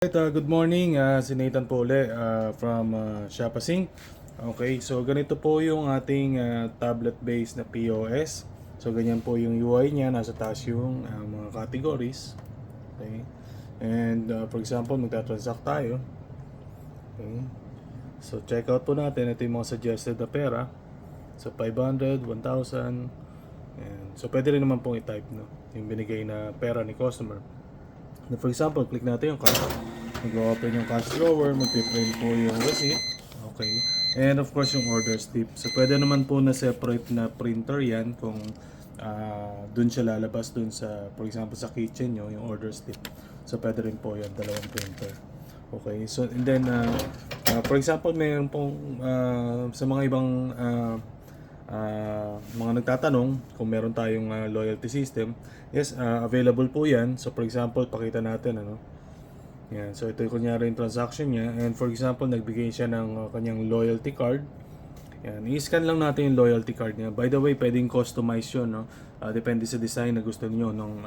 Right, good morning, si Nathan po ulit from Shopasing. Okay, so ganito po yung ating tablet-based na POS. So ganyan po yung UI niya, nasa taas yung mga categories. Okay, and for example, magta-transact tayo. Okay, so check out po natin, ito yung mga suggested na pera. So 500, 1,000, and so pwede rin naman pong i-type no, yung binigay na pera ni customer. For example, click natin yung cash. Mag-open yung cash drawer, mag-print po yung receipt. Okay. And of course yung order slip. So pwede naman po na separate na printer yan kung dun siya lalabas dun sa, for example sa kitchen nyo, yung order slip. So pwede rin po yan, dalawang printer. Okay. So and then, for example, mayroon pong sa mga ibang mga nagtatanong kung meron tayong loyalty system. Yes, available po yan. So for example, pakita natin ano. Yan. So ito yung kunyari yung transaction niya, and for example, nagbigay siya ng kanyang loyalty card. Yan, i-scan lang natin yung loyalty card niya. By the way, pwedeng customize yun, no? Depende sa design na gusto niyo ng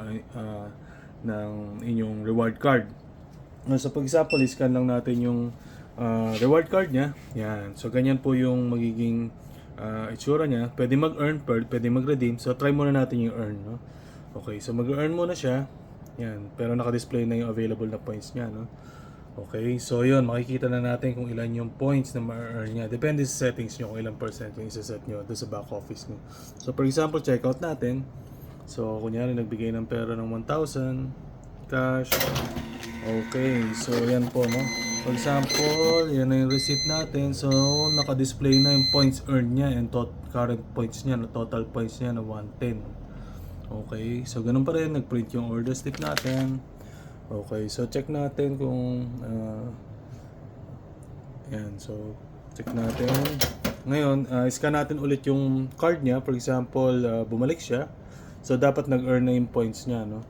inyong reward card. So pag example, i-scan lang natin yung reward card niya. Yan. So ganyan po yung magiging itsura niya. Pwede mag-earn, pwede mag-redeem. So try muna natin yung earn, no? Okay, so mag-earn muna siya. Yan, pero naka-display na yung available na points niya, no? Okay, so yun, makikita na natin kung ilan yung points na ma-earn niya. Depende sa settings niyo kung ilang percent yung isa-set niyo doon sa back office niyo. So for example, check out natin. So kunyari nagbigay ng pera ng 1,000 cash. Okay, so yan po, no? For example, yan na yung receipt natin. So naka-display na yung points earned niya and current points niya, no? Total points niya na 110. Okay, so ganun pa rin, nag-print yung order slip natin. Okay, so check natin kung yan, so check natin. Ngayon, scan natin ulit yung card niya. For example, bumalik siya. So dapat nag-earn na yung points niya, no?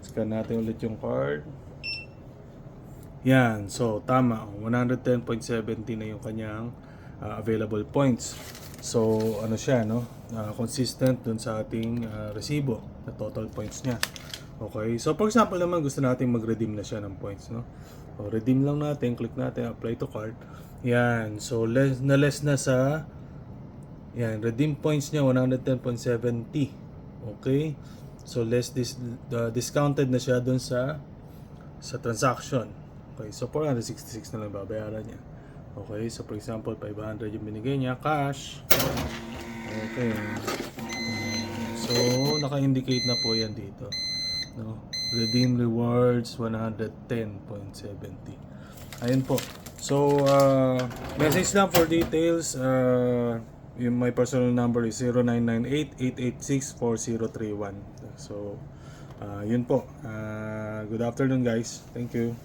Scan natin ulit yung card. Yan, so tama, 110.70 na yung kanyang available points. So ano siya, no? Consistent dun sa ating resibo na total points niya. Okay, so for example naman gusto nating mag-redeem na siya ng points, no? So redeem lang natin, click natin apply to card. Yan, so less na sa yan, redeem points niya 110.70. Okay? So discounted na siya dun sa transaction. Okay, so 466 na lang babayaran niya. Okay, so for example, 500 yung binigay niya, cash. Okay. So, naka-indicate na po yan dito. No? Redeem rewards 110.70. Ayun po. So, message lang for details. Yung my personal number is 0998-886-4031. So, yun po. Good afternoon guys. Thank you.